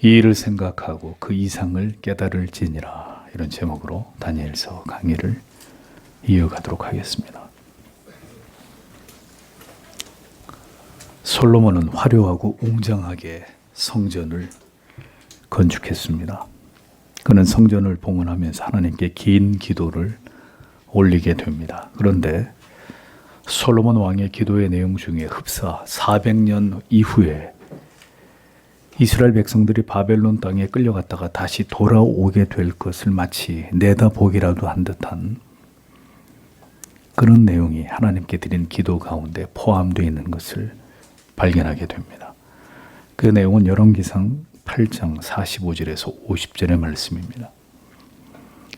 이 일을 생각하고 그 이상을 깨달을지니라. 이런 제목으로 다니엘서 강의를 이어가도록 하겠습니다. 솔로몬은 화려하고 웅장하게 성전을 건축했습니다. 그는 성전을 봉헌하면서 하나님께 긴 기도를 올리게 됩니다. 그런데 솔로몬 왕의 기도의 내용 중에 흡사 400년 이후에 이스라엘 백성들이 바벨론 땅에 끌려갔다가 다시 돌아오게 될 것을 마치 내다보기라도 한 듯한 그런 내용이 하나님께 드린 기도 가운데 포함되어 있는 것을 발견하게 됩니다. 그 내용은 열왕기상 8장 45절에서 50절의 말씀입니다.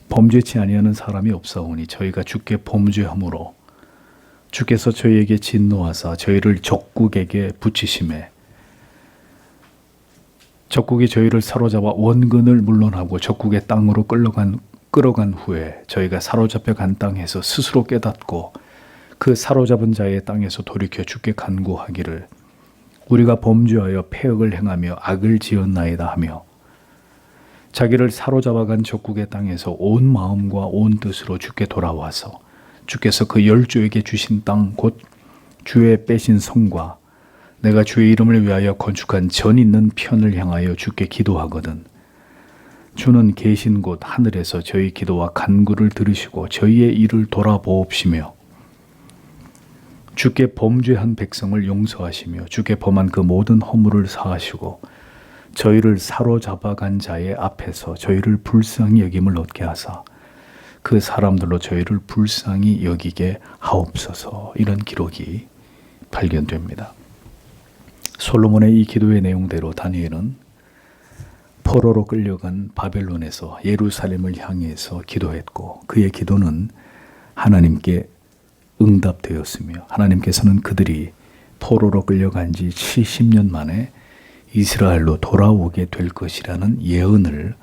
범죄치 아니하는 사람이 없사오니 저희가 주께 범죄함으로 주께서 저희에게 진노하사 저희를 적국에게 붙이심에 적국이 저희를 사로잡아 원근을 물론하고 적국의 땅으로 끌어간 후에 저희가 사로잡혀 간 땅에서 스스로 깨닫고 그 사로잡은 자의 땅에서 돌이켜 주께 간구하기를 우리가 범죄하여 패역을 행하며 악을 지었나이다 하며 자기를 사로잡아간 적국의 땅에서 온 마음과 온 뜻으로 주께 돌아와서 주께서 그 열조에게 주신 땅 곧 주의 빼신 성과 내가 주의 이름을 위하여 건축한 전 있는 편을 향하여 주께 기도하거든 주는 계신 곳 하늘에서 저희 기도와 간구를 들으시고 저희의 일을 돌아보옵시며 주께 범죄한 백성을 용서하시며 주께 범한 그 모든 허물을 사하시고 저희를 사로잡아간 자의 앞에서 저희를 불쌍히 여김을 얻게 하사 그 사람들로 저희를 불쌍히 여기게 하옵소서. 이런 기록이 발견됩니다. 솔로몬의 이 기도의 내용대로 다니엘은 포로로 끌려간 바벨론에서 예루살렘을 향해서 기도했고 그의 기도는 하나님께 응답되었으며 하나님께서는 그들이 포로로 끌려간 지 70년 만에 이스라엘로 돌아오게 될 것이라는 예언을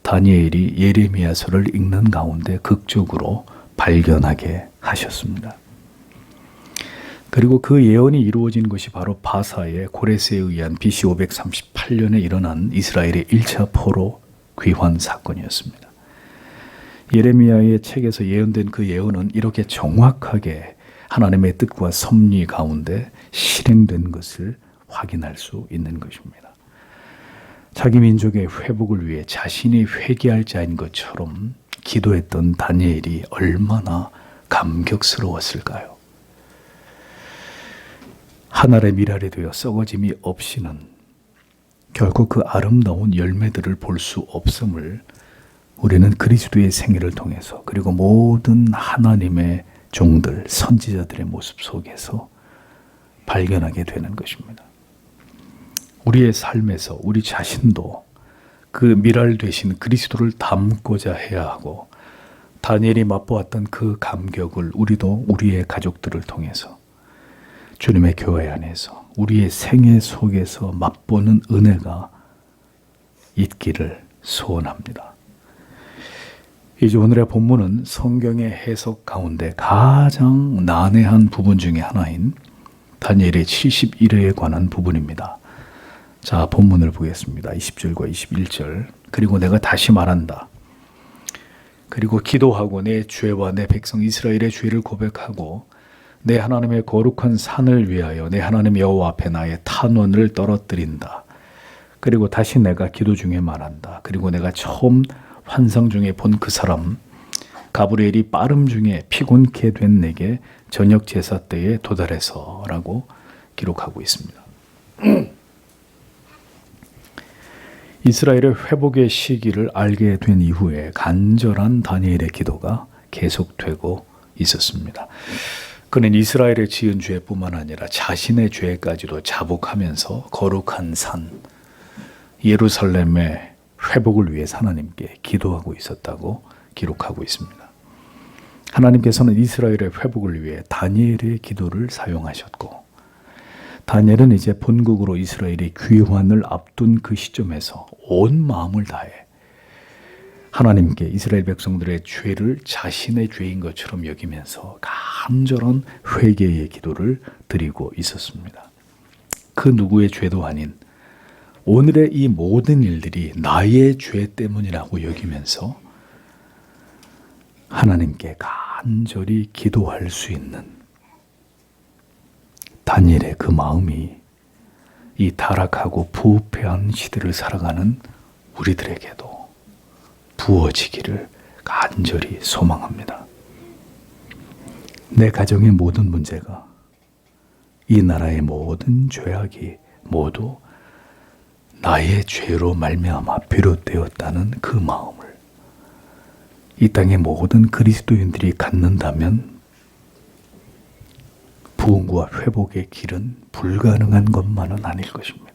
다니엘이 예레미야서를 읽는 가운데 극적으로 발견하게 하셨습니다. 그리고 그 예언이 이루어진 것이 바로 바사의 고레스에 의한 BC 538년에 일어난 이스라엘의 1차 포로 귀환 사건이었습니다. 예레미야의 책에서 예언된 그 예언은 이렇게 정확하게 하나님의 뜻과 섭리 가운데 실행된 것을 확인할 수 있는 것입니다. 자기 민족의 회복을 위해 자신이 회개할 자인 것처럼 기도했던 다니엘이 얼마나 감격스러웠을까요? 한 알의 밀알이 되어 썩어짐이 없이는 결국 그 아름다운 열매들을 볼 수 없음을 우리는 그리스도의 생애를 통해서 그리고 모든 하나님의 종들, 선지자들의 모습 속에서 발견하게 되는 것입니다. 우리의 삶에서 우리 자신도 그 밀알 되신 그리스도를 담고자 해야 하고 다니엘이 맛보았던 그 감격을 우리도 우리의 가족들을 통해서 주님의 교회 안에서 우리의 생애 속에서 맛보는 은혜가 있기를 소원합니다. 이제 오늘의 본문은 성경의 해석 가운데 가장 난해한 부분 중에 하나인 다니엘의 71회에 관한 부분입니다. 자, 본문을 보겠습니다. 20절과 21절. 그리고 내가 다시 말한다. 그리고 기도하고 내 죄와 내 백성 이스라엘의 죄를 고백하고 내 하나님의 거룩한 산을 위하여 내 하나님 여호와 앞에 나의 탄원을 떨어뜨린다. 그리고 다시 내가 기도 중에 말한다. 그리고 내가 처음 환상 중에 본 그 사람 가브리엘이 빠름 중에 피곤케 된 내게 저녁 제사 때에 도달해서 라고 기록하고 있습니다. 이스라엘의 회복의 시기를 알게 된 이후에 간절한 다니엘의 기도가 계속되고 있었습니다. 그는 이스라엘의 지은 죄뿐만 아니라 자신의 죄까지도 자복하면서 거룩한 산 예루살렘의 회복을 위해 하나님께 기도하고 있었다고 기록하고 있습니다. 하나님께서는 이스라엘의 회복을 위해 다니엘의 기도를 사용하셨고 다니엘은 이제 본국으로 이스라엘의 귀환을 앞둔 그 시점에서 온 마음을 다해 하나님께 이스라엘 백성들의 죄를 자신의 죄인 것처럼 여기면서 간절한 회개의 기도를 드리고 있었습니다. 그 누구의 죄도 아닌 오늘의 이 모든 일들이 나의 죄 때문이라고 여기면서 하나님께 간절히 기도할 수 있는 다니엘의 그 마음이 이 타락하고 부패한 시대를 살아가는 우리들에게도 부어지기를 간절히 소망합니다. 내 가정의 모든 문제가, 이 나라의 모든 죄악이 모두 나의 죄로 말미암아 비롯되었다는 그 마음을 이 땅의 모든 그리스도인들이 갖는다면 부흥과 회복의 길은 불가능한 것만은 아닐 것입니다.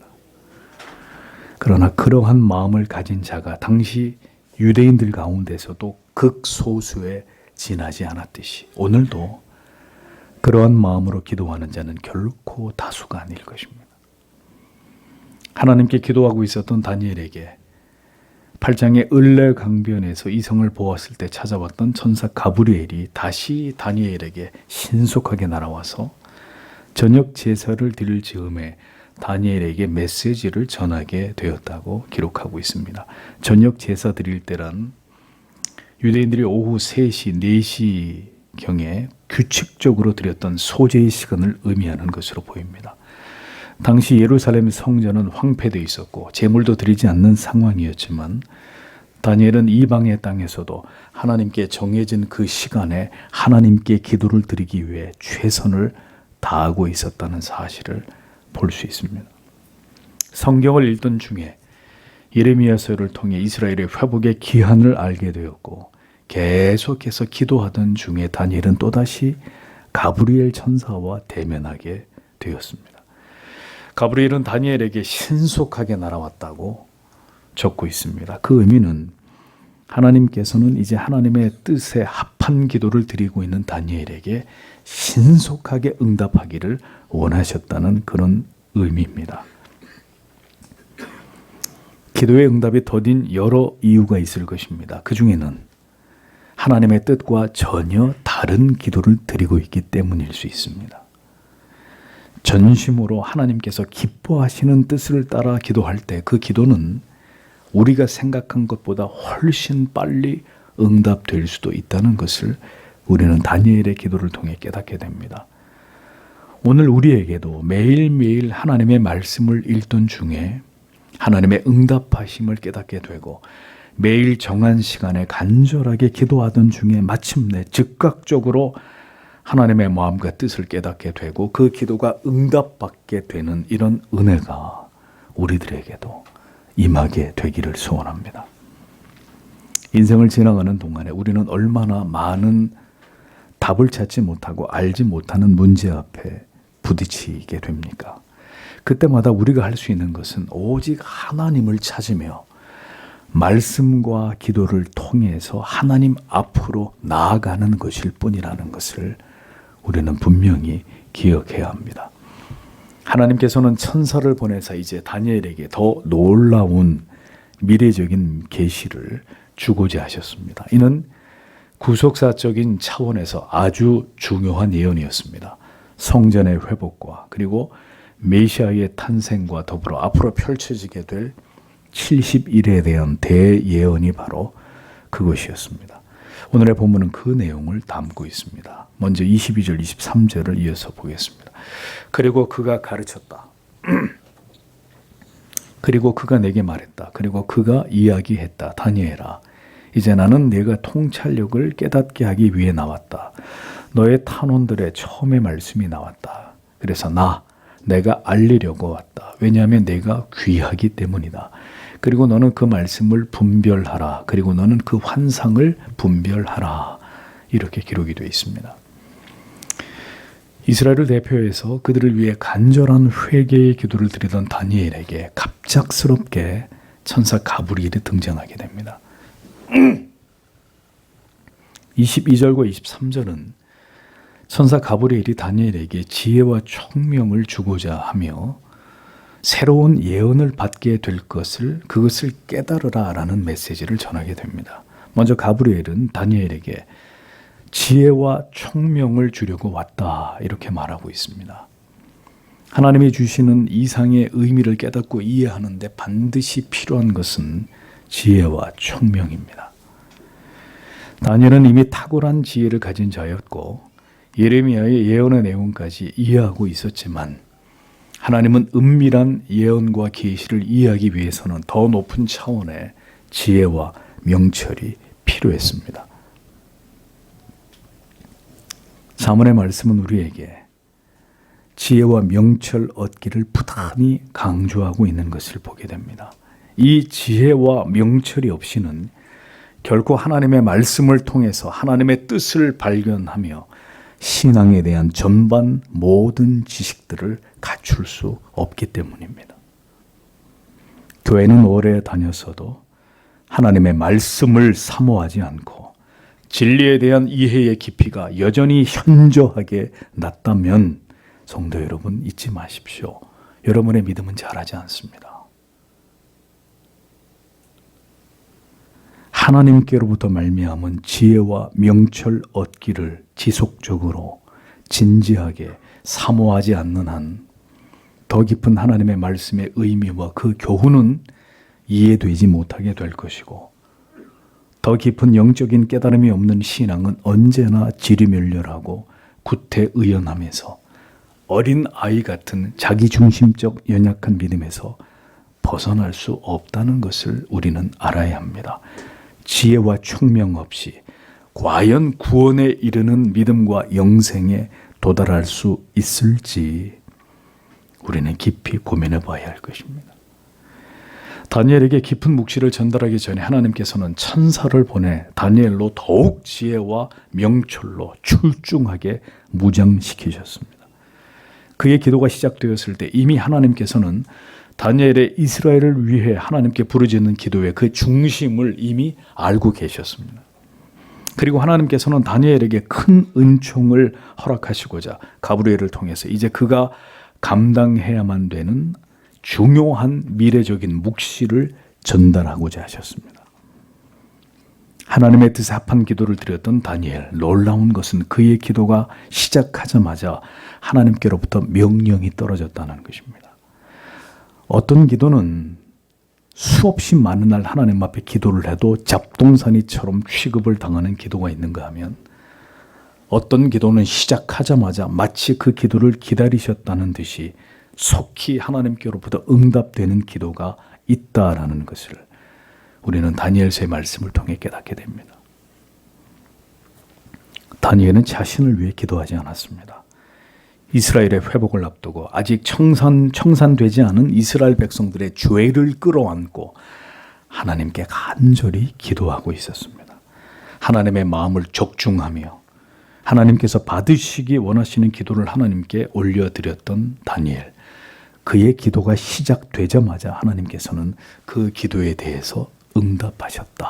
그러나 그러한 마음을 가진 자가 당시 유대인들 가운데서도 극소수에 지나지 않았듯이 오늘도 그러한 마음으로 기도하는 자는 결코 다수가 아닐 것입니다. 하나님께 기도하고 있었던 다니엘에게 8장의 을레 강변에서 이성을 보았을 때 찾아왔던 천사 가브리엘이 다시 다니엘에게 신속하게 날아와서 저녁 제사를 드릴 즈음에 다니엘에게 메시지를 전하게 되었다고 기록하고 있습니다. 저녁 제사 드릴 때란 유대인들이 오후 3시, 4시경에 규칙적으로 드렸던 소제의 시간을 의미하는 것으로 보입니다. 당시 예루살렘 성전은 황폐되어 있었고 제물도 드리지 않는 상황이었지만 다니엘은 이방의 땅에서도 하나님께 정해진 그 시간에 하나님께 기도를 드리기 위해 최선을 다하고 있었다는 사실을 볼 수 있습니다. 성경을 읽던 중에 예레미야서를 통해 이스라엘의 회복의 기한을 알게 되었고 계속해서 기도하던 중에 다니엘은 또다시 가브리엘 천사와 대면하게 되었습니다. 가브리엘은 다니엘에게 신속하게 날아왔다고 적고 있습니다. 그 의미는 하나님께서는 이제 하나님의 뜻에 합한 기도를 드리고 있는 다니엘에게 신속하게 응답하기를 원하셨다는 그런 의미입니다. 기도의 응답이 더딘 여러 이유가 있을 것입니다. 그 중에는 하나님의 뜻과 전혀 다른 기도를 드리고 있기 때문일 수 있습니다. 전심으로 하나님께서 기뻐하시는 뜻을 따라 기도할 때 그 기도는 우리가 생각한 것보다 훨씬 빨리 응답될 수도 있다는 것을 우리는 다니엘의 기도를 통해 깨닫게 됩니다. 오늘 우리에게도 매일매일 하나님의 말씀을 읽던 중에 하나님의 응답하심을 깨닫게 되고 매일 정한 시간에 간절하게 기도하던 중에 마침내 즉각적으로 하나님의 마음과 뜻을 깨닫게 되고 그 기도가 응답받게 되는 이런 은혜가 우리들에게도 임하게 되기를 소원합니다. 인생을 지나가는 동안에 우리는 얼마나 많은 답을 찾지 못하고 알지 못하는 문제 앞에 부딪히게 됩니까? 그때마다 우리가 할 수 있는 것은 오직 하나님을 찾으며 말씀과 기도를 통해서 하나님 앞으로 나아가는 것일 뿐이라는 것을 우리는 분명히 기억해야 합니다. 하나님께서는 천사를 보내사 이제 다니엘에게 더 놀라운 미래적인 계시를 주고자 하셨습니다. 이는 구속사적인 차원에서 아주 중요한 예언이었습니다. 성전의 회복과 그리고 메시아의 탄생과 더불어 앞으로 펼쳐지게 될 70일에 대한 대예언이 바로 그것이었습니다. 오늘의 본문은 그 내용을 담고 있습니다. 먼저 22절, 23절을 이어서 보겠습니다. 그리고 그가 가르쳤다. 그리고 그가 내게 말했다. 그리고 그가 이야기했다. 다니엘아, 이제 나는 네가 통찰력을 깨닫게 하기 위해 나왔다. 너의 탄원들의 처음의 말씀이 나왔다. 그래서 내가 알리려고 왔다. 왜냐하면 내가 귀하기 때문이다. 그리고 너는 그 말씀을 분별하라. 그리고 너는 그 환상을 분별하라. 이렇게 기록이 되어 있습니다. 이스라엘을 대표해서 그들을 위해 간절한 회개의 기도를 드리던 다니엘에게 갑작스럽게 천사 가브리엘이 등장하게 됩니다. 22절과 23절은 천사 가브리엘이 다니엘에게 지혜와 총명을 주고자 하며 새로운 예언을 받게 될 그것을 깨달으라 라는 메시지를 전하게 됩니다. 먼저 가브리엘은 다니엘에게 지혜와 총명을 주려고 왔다 이렇게 말하고 있습니다. 하나님이 주시는 이상의 의미를 깨닫고 이해하는데 반드시 필요한 것은 지혜와 총명입니다. 다니엘은 이미 탁월한 지혜를 가진 자였고 예레미야의 예언의 내용까지 이해하고 있었지만 하나님은 은밀한 예언과 계시를 이해하기 위해서는 더 높은 차원의 지혜와 명철이 필요했습니다. 잠언의 말씀은 우리에게 지혜와 명철 얻기를 부단히 강조하고 있는 것을 보게 됩니다. 이 지혜와 명철이 없이는 결코 하나님의 말씀을 통해서 하나님의 뜻을 발견하며 신앙에 대한 전반 모든 지식들을 갖출 수 없기 때문입니다. 교회는 오래 다녔어도 하나님의 말씀을 사모하지 않고 진리에 대한 이해의 깊이가 여전히 현저하게 낮다면 성도 여러분 잊지 마십시오. 여러분의 믿음은 자라지 않습니다. 하나님께로부터 말미암은 지혜와 명철 얻기를 지속적으로 진지하게 사모하지 않는 한 더 깊은 하나님의 말씀의 의미와 그 교훈은 이해되지 못하게 될 것이고 더 깊은 영적인 깨달음이 없는 신앙은 언제나 지리멸렬하고 구태의연하면서 어린 아이 같은 자기중심적 연약한 믿음에서 벗어날 수 없다는 것을 우리는 알아야 합니다. 지혜와 총명 없이 과연 구원에 이르는 믿음과 영생에 도달할 수 있을지 우리는 깊이 고민해 봐야 할 것입니다. 다니엘에게 깊은 묵시를 전달하기 전에 하나님께서는 천사를 보내 다니엘로 더욱 지혜와 명철로 출중하게 무장시키셨습니다. 그의 기도가 시작되었을 때 이미 하나님께서는 다니엘의 이스라엘을 위해 하나님께 부르짖는 기도의 그 중심을 이미 알고 계셨습니다. 그리고 하나님께서는 다니엘에게 큰 은총을 허락하시고자 가브리엘을 통해서 이제 그가 감당해야만 되는 중요한 미래적인 묵시를 전달하고자 하셨습니다. 하나님의 뜻에 합한 기도를 드렸던 다니엘, 놀라운 것은 그의 기도가 시작하자마자 하나님께로부터 명령이 떨어졌다는 것입니다. 어떤 기도는 수없이 많은 날 하나님 앞에 기도를 해도 잡동사니처럼 취급을 당하는 기도가 있는가 하면 어떤 기도는 시작하자마자 마치 그 기도를 기다리셨다는 듯이 속히 하나님께로부터 응답되는 기도가 있다라는 것을 우리는 다니엘서의 말씀을 통해 깨닫게 됩니다. 다니엘은 자신을 위해 기도하지 않았습니다. 이스라엘의 회복을 앞두고 아직 청산되지 않은 이스라엘 백성들의 죄를 끌어안고 하나님께 간절히 기도하고 있었습니다. 하나님의 마음을 적중하며 하나님께서 받으시기 원하시는 기도를 하나님께 올려드렸던 다니엘. 그의 기도가 시작되자마자 하나님께서는 그 기도에 대해서 응답하셨다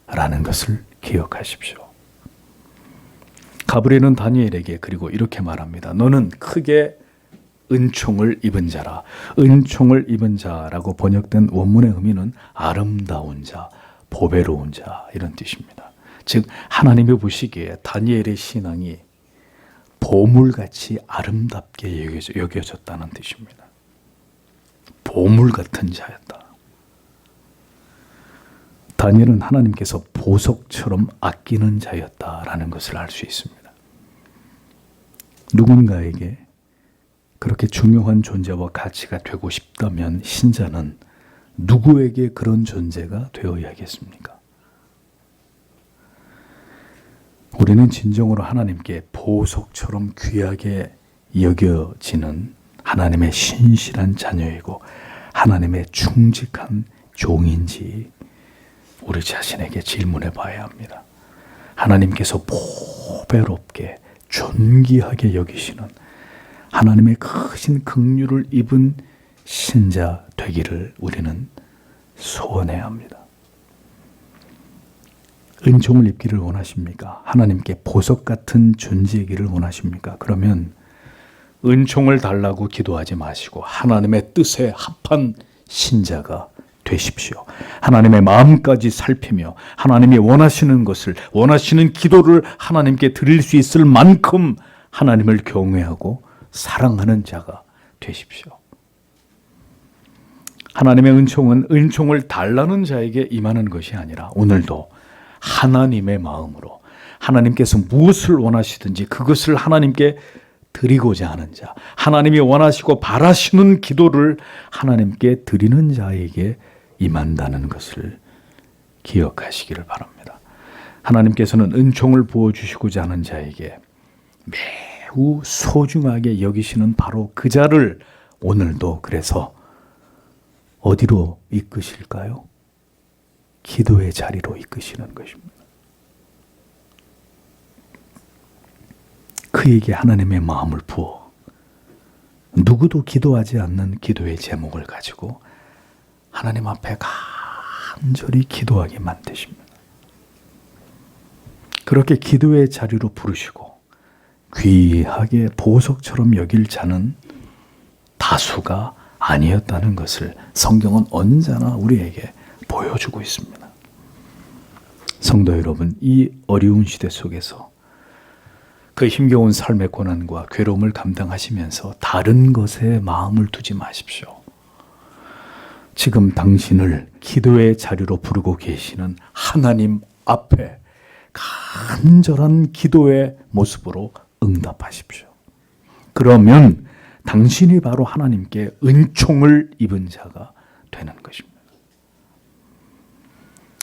라는 것을 기억하십시오. 가브리엘은 다니엘에게 그리고 이렇게 말합니다. 너는 크게 은총을 입은 자라. 은총을 입은 자라고 번역된 원문의 의미는 아름다운 자, 보배로운 자 이런 뜻입니다. 즉 하나님이 보시기에 다니엘의 신앙이 보물같이 아름답게 여겨졌다는 뜻입니다. 보물 같은 자였다. 다니엘은 하나님께서 보석처럼 아끼는 자였다라는 것을 알 수 있습니다. 누군가에게 그렇게 중요한 존재와 가치가 되고 싶다면 신자는 누구에게 그런 존재가 되어야겠습니까? 우리는 진정으로 하나님께 보석처럼 귀하게 여겨지는 하나님의 신실한 자녀이고 하나님의 충직한 종인지 우리 자신에게 질문해 봐야 합니다. 하나님께서 보배롭게 존귀하게 여기시는 하나님의 크신 긍휼을 입은 신자 되기를 우리는 소원해야 합니다. 은총을 입기를 원하십니까? 하나님께 보석 같은 존재이기를 원하십니까? 그러면 은총을 달라고 기도하지 마시고 하나님의 뜻에 합한 신자가 되십시오. 하나님의 마음까지 살피며 하나님이 원하시는 것을 원하시는 기도를 하나님께 드릴 수 있을 만큼 하나님을 경외하고 사랑하는 자가 되십시오. 하나님의 은총은 은총을 달라는 자에게 임하는 것이 아니라 오늘도 하나님의 마음으로 하나님께서 무엇을 원하시든지 그것을 하나님께 드리고자 하는 자, 하나님이 원하시고 바라시는 기도를 하나님께 드리는 자에게 임한다는 것을 기억하시기를 바랍니다. 하나님께서는 은총을 부어주시고자 하는 자에게 매우 소중하게 여기시는 바로 그 자를 오늘도 그래서 어디로 이끄실까요? 기도의 자리로 이끄시는 것입니다. 그에게 하나님의 마음을 부어 누구도 기도하지 않는 기도의 제목을 가지고 하나님 앞에 간절히 기도하게 만드십니다. 그렇게 기도의 자리로 부르시고 귀하게 보석처럼 여길 자는 다수가 아니었다는 것을 성경은 언제나 우리에게 보여주고 있습니다. 성도 여러분, 이 어려운 시대 속에서 그 힘겨운 삶의 고난과 괴로움을 감당하시면서 다른 것에 마음을 두지 마십시오. 지금 당신을 기도의 자리로 부르고 계시는 하나님 앞에 간절한 기도의 모습으로 응답하십시오. 그러면 당신이 바로 하나님께 은총을 입은 자가 되는 것입니다.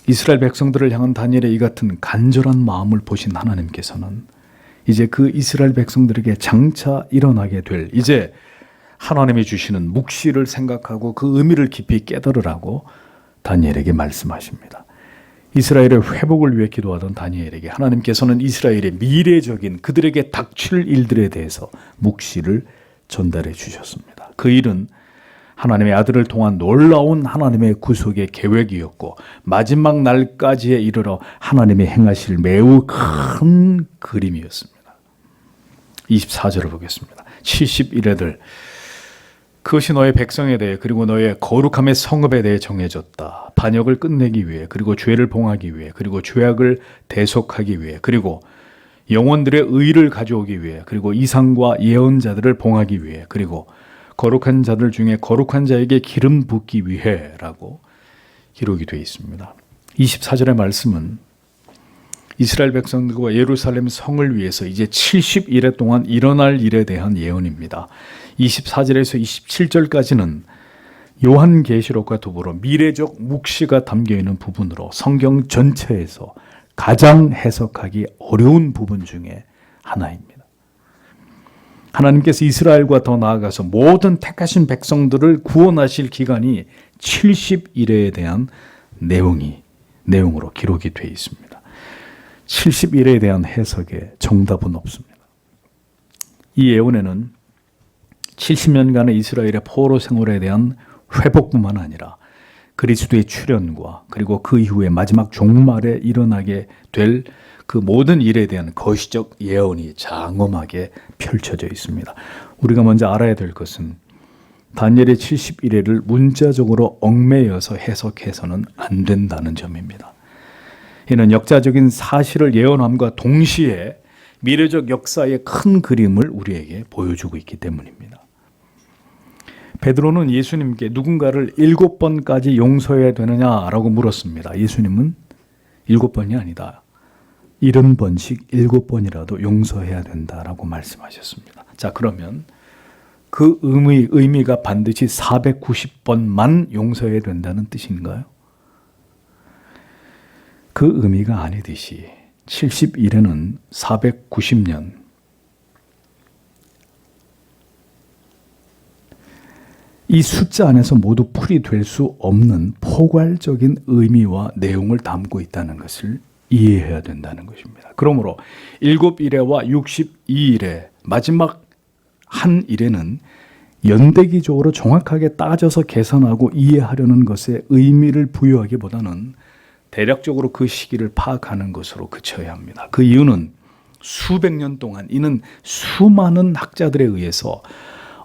이스라엘 백성들을 향한 다니엘의 이 같은 간절한 마음을 보신 하나님께서는 이제 그 이스라엘 백성들에게 장차 일어나게 될 이제 하나님이 주시는 묵시를 생각하고 그 의미를 깊이 깨달으라고 다니엘에게 말씀하십니다. 이스라엘의 회복을 위해 기도하던 다니엘에게 하나님께서는 이스라엘의 미래적인 그들에게 닥칠 일들에 대해서 묵시를 전달해 주셨습니다. 그 일은 하나님의 아들을 통한 놀라운 하나님의 구속의 계획이었고 마지막 날까지에 이르러 하나님이 행하실 매우 큰 그림이었습니다. 24절을 보겠습니다. 70일에들 그것이 너의 백성에 대해 그리고 너의 거룩함의 성읍에 대해 정해졌다. 반역을 끝내기 위해 그리고 죄를 봉하기 위해 그리고 죄악을 대속하기 위해 그리고 영혼들의 의를 가져오기 위해 그리고 이상과 예언자들을 봉하기 위해 그리고 거룩한 자들 중에 거룩한 자에게 기름 붓기 위해라고 기록이 되어 있습니다. 24절의 말씀은 이스라엘 백성들과 예루살렘 성을 위해서 이제 70일에 동안 일어날 일에 대한 예언입니다. 24절에서 27절까지는 요한계시록과 더불어 미래적 묵시가 담겨있는 부분으로 성경 전체에서 가장 해석하기 어려운 부분 중에 하나입니다. 하나님께서 이스라엘과 더 나아가서 모든 택하신 백성들을 구원하실 기간이 70일에 대한 내용으로 기록이 되어 있습니다. 70일에 대한 해석에 정답은 없습니다. 이 예언에는 70년간의 이스라엘의 포로 생활에 대한 회복뿐만 아니라 그리스도의 출현과 그리고 그 이후에 마지막 종말에 일어나게 될 그 모든 일에 대한 거시적 예언이 장엄하게 펼쳐져 있습니다. 우리가 먼저 알아야 될 것은 다니엘의 70일에를 문자적으로 얽매여서 해석해서는 안 된다는 점입니다. 이는 역사적인 사실을 예언함과 동시에 미래적 역사의 큰 그림을 우리에게 보여주고 있기 때문입니다. 베드로는 예수님께 누군가를 7번까지 용서해야 되느냐라고 물었습니다. 예수님은 7번이 아니다. 70번씩 7번이라도 용서해야 된다라고 말씀하셨습니다. 자, 그러면 그 의미가 반드시 490번만 용서해야 된다는 뜻인가요? 그 의미가 아니듯이 70일에는 490년 이 숫자 안에서 모두 풀이될 수 없는 포괄적인 의미와 내용을 담고 있다는 것을 이해해야 된다는 것입니다. 그러므로 7일에와 62일에 마지막 한 일에는 연대기적으로 정확하게 따져서 계산하고 이해하려는 것에 의미를 부여하기보다는 대략적으로 그 시기를 파악하는 것으로 그쳐야 합니다. 그 이유는 수백 년 동안 이는 수많은 학자들에 의해서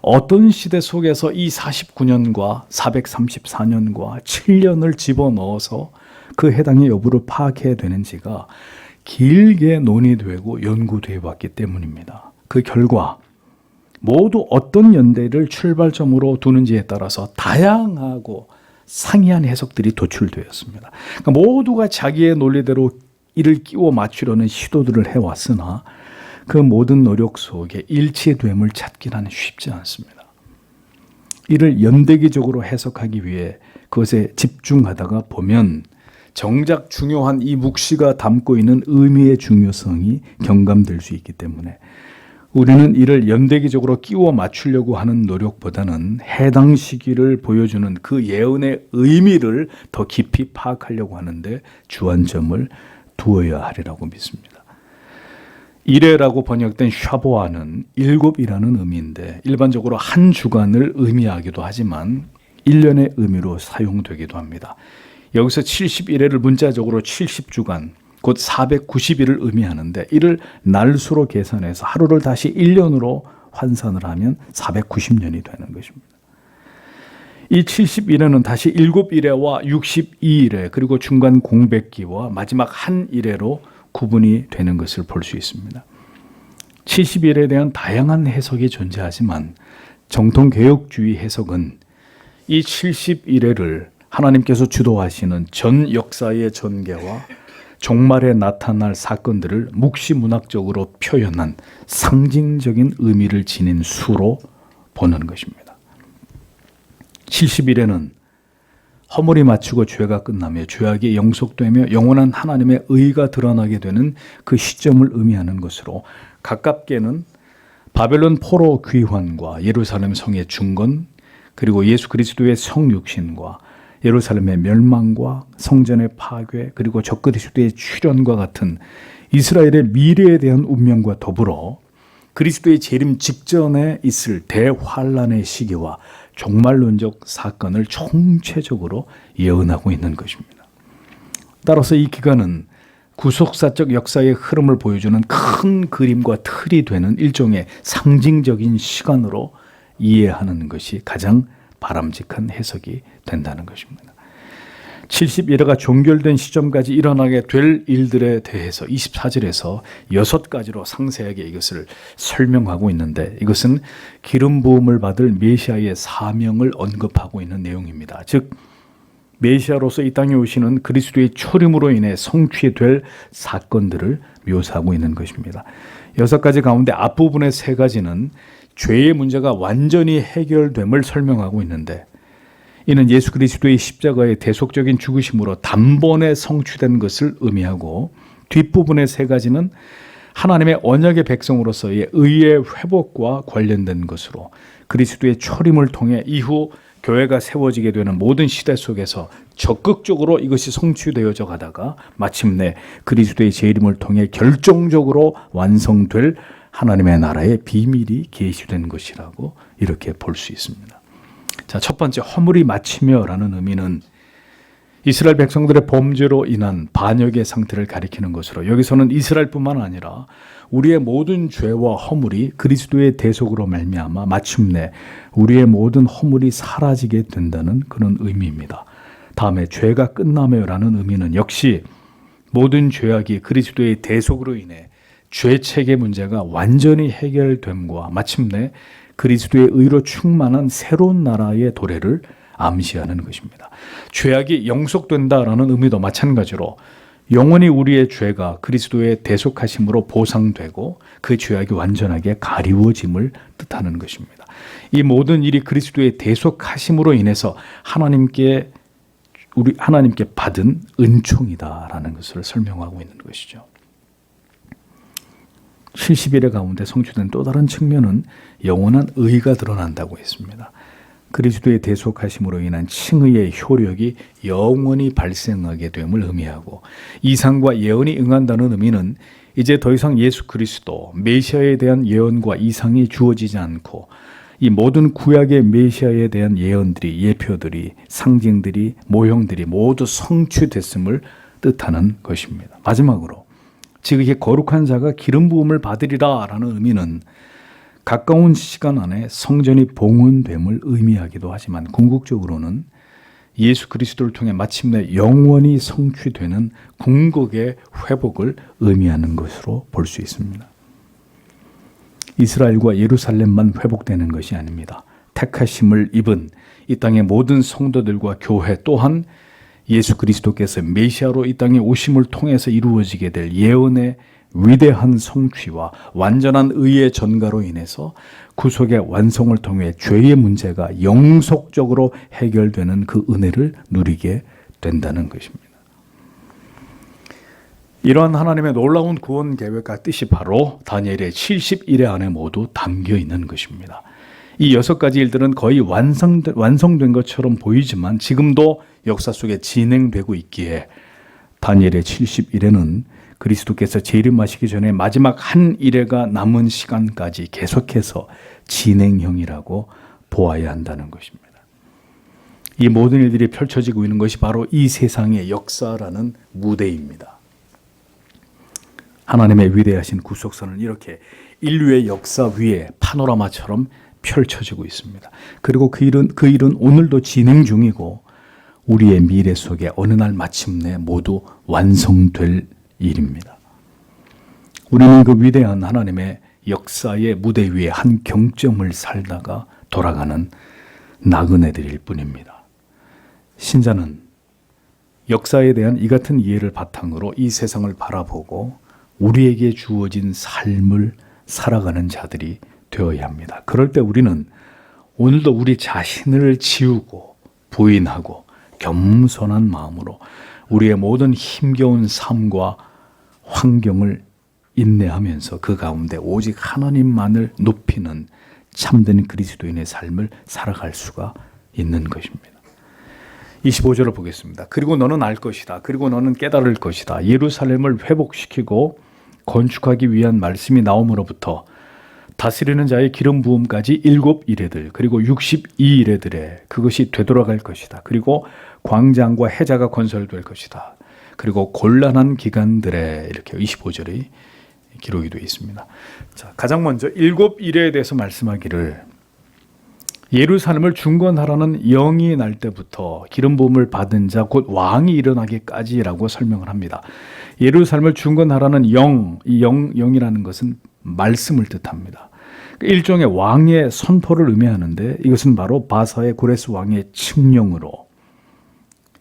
어떤 시대 속에서 이 49년과 434년과 7년을 집어넣어서 그 해당의 여부를 파악해야 되는지가 길게 논의되고 연구되어 왔기 때문입니다. 그 결과 모두 어떤 연대를 출발점으로 두는지에 따라서 다양하고 상이한 해석들이 도출되었습니다. 그러니까 모두가 자기의 논리대로 이를 끼워 맞추려는 시도들을 해왔으나 그 모든 노력 속에 일치됨을 찾기는 쉽지 않습니다. 이를 연대기적으로 해석하기 위해 그것에 집중하다가 보면 정작 중요한 이 묵시가 담고 있는 의미의 중요성이 경감될 수 있기 때문에 우리는 이를 연대기적으로 끼워 맞추려고 하는 노력보다는 해당 시기를 보여주는 그 예언의 의미를 더 깊이 파악하려고 하는데 주안점을 두어야 하리라고 믿습니다. 이레라고 번역된 샤보아는 일곱이라는 의미인데 일반적으로 한 주간을 의미하기도 하지만 1년의 의미로 사용되기도 합니다. 여기서 71회를 문자적으로 70주간 곧 490일을 의미하는데 이를 날수로 계산해서 하루를 다시 1년으로 환산을 하면 490년이 되는 것입니다. 이 71회는 다시 7일회와 62일회 그리고 중간 공백기와 마지막 한 일회로 구분이 되는 것을 볼 수 있습니다. 70일에 대한 다양한 해석이 존재하지만 정통개혁주의 해석은 이 71회를 하나님께서 주도하시는 전 역사의 전개와 종말에 나타날 사건들을 묵시문학적으로 표현한 상징적인 의미를 지닌 수로 보는 것입니다. 70일에는 허물이 마치고 죄가 끝나며 죄악이 영속되며 영원한 하나님의 의가 드러나게 되는 그 시점을 의미하는 것으로 가깝게는 바벨론 포로 귀환과 예루살렘 성의 중건 그리고 예수 그리스도의 성육신과 예루살렘의 멸망과 성전의 파괴 그리고 적그리스도의 출현과 같은 이스라엘의 미래에 대한 운명과 더불어 그리스도의 재림 직전에 있을 대환란의 시기와 종말론적 사건을 총체적으로 예언하고 있는 것입니다. 따라서 이 기간은 구속사적 역사의 흐름을 보여주는 큰 그림과 틀이 되는 일종의 상징적인 시간으로 이해하는 것이 가장 바람직한 해석이 된다는 것입니다. 71회가 종결된 시점까지 일어나게 될 일들에 대해서 24절에서 6가지로 상세하게 이것을 설명하고 있는데 이것은 기름 부음을 받을 메시아의 사명을 언급하고 있는 내용입니다. 즉 메시아로서 이 땅에 오시는 그리스도의 초림으로 인해 성취될 사건들을 묘사하고 있는 것입니다. 6가지 가운데 앞부분의 3가지는 죄의 문제가 완전히 해결됨을 설명하고 있는데 이는 예수 그리스도의 십자가의 대속적인 죽으심으로 단번에 성취된 것을 의미하고 뒷부분의 3가지는 하나님의 언약의 백성으로서의 의의 회복과 관련된 것으로 그리스도의 초림을 통해 이후 교회가 세워지게 되는 모든 시대 속에서 적극적으로 이것이 성취되어져 가다가 마침내 그리스도의 재림을 통해 결정적으로 완성될 하나님의 나라의 비밀이 계시된 것이라고 이렇게 볼 수 있습니다. 자, 첫 번째 허물이 마치며라는 의미는 이스라엘 백성들의 범죄로 인한 반역의 상태를 가리키는 것으로 여기서는 이스라엘뿐만 아니라 우리의 모든 죄와 허물이 그리스도의 대속으로 말미암아 마침내 우리의 모든 허물이 사라지게 된다는 그런 의미입니다. 다음에 죄가 끝나며라는 의미는 역시 모든 죄악이 그리스도의 대속으로 인해 죄책의 문제가 완전히 해결됨과 마침내 그리스도의 의로 충만한 새로운 나라의 도래를 암시하는 것입니다. 죄악이 영속된다라는 의미도 마찬가지로 영원히 우리의 죄가 그리스도의 대속하심으로 보상되고 그 죄악이 완전하게 가리워짐을 뜻하는 것입니다. 이 모든 일이 그리스도의 대속하심으로 인해서 하나님께 받은 은총이다라는 것을 설명하고 있는 것이죠. 70일의 가운데 성취된 또 다른 측면은 영원한 의가 드러난다고 했습니다. 그리스도의 대속하심으로 인한 칭의의 효력이 영원히 발생하게 됨을 의미하고 이상과 예언이 응한다는 의미는 이제 더 이상 예수 그리스도 메시아에 대한 예언과 이상이 주어지지 않고 이 모든 구약의 메시아에 대한 예언들이 예표들이 상징들이 모형들이 모두 성취됐음을 뜻하는 것입니다. 마지막으로 지극히 거룩한 자가 기름 부음을 받으리라 라는 의미는 가까운 시간 안에 성전이 봉헌됨을 의미하기도 하지만 궁극적으로는 예수 그리스도를 통해 마침내 영원히 성취되는 궁극의 회복을 의미하는 것으로 볼 수 있습니다. 이스라엘과 예루살렘만 회복되는 것이 아닙니다. 택하심을 입은 이 땅의 모든 성도들과 교회 또한 예수 그리스도께서 메시아로 이 땅에 오심을 통해서 이루어지게 될 예언의 위대한 성취와 완전한 의의 전가로 인해서 구속의 완성을 통해 죄의 문제가 영속적으로 해결되는 그 은혜를 누리게 된다는 것입니다. 이러한 하나님의 놀라운 구원 계획과 뜻이 바로 다니엘의 70일의 안에 모두 담겨 있는 것입니다. 이 6가지 일들은 거의 완성된 것처럼 보이지만 지금도 역사 속에 진행되고 있기에 다니엘의 70일에는 그리스도께서 재림하시기 전에 마지막 한 일회가 남은 시간까지 계속해서 진행형이라고 보아야 한다는 것입니다. 이 모든 일들이 펼쳐지고 있는 것이 바로 이 세상의 역사라는 무대입니다. 하나님의 위대하신 구속선은 이렇게 인류의 역사 위에 파노라마처럼 펼쳐지고 있습니다. 그리고 그 일은 오늘도 진행 중이고 우리의 미래 속에 어느 날 마침내 모두 완성될 일입니다. 우리는 그 위대한 하나님의 역사의 무대 위에 한 경점을 살다가 돌아가는 나그네들일 뿐입니다. 신자는 역사에 대한 이 같은 이해를 바탕으로 이 세상을 바라보고 우리에게 주어진 삶을 살아가는 자들이 되어야 합니다. 그럴 때 우리는 오늘도 우리 자신을 지우고 부인하고 겸손한 마음으로 우리의 모든 힘겨운 삶과 환경을 인내하면서 그 가운데 오직 하나님만을 높이는 참된 그리스도인의 삶을 살아갈 수가 있는 것입니다. 25절을 보겠습니다. 그리고 너는 알 것이다. 그리고 너는 깨달을 것이다. 예루살렘을 회복시키고 건축하기 위한 말씀이 나옴으로부터 다스리는 자의 기름 부음까지 7이레들 그리고 62이레들에 그것이 되돌아갈 것이다. 그리고 광장과 해자가 건설될 것이다. 그리고 곤란한 기간들에 이렇게 25절이 기록이 되어 있습니다. 자, 가장 먼저 7일에 대해서 말씀하기를 예루살렘을 중건하라는 영이 날 때부터 기름 부음을 받은 자 곧 왕이 일어나기까지라고 설명을 합니다. 예루살렘을 중건하라는 영이라는 것은 말씀을 뜻합니다. 일종의 왕의 선포를 의미하는데 이것은 바로 바사의 고레스 왕의 칙령으로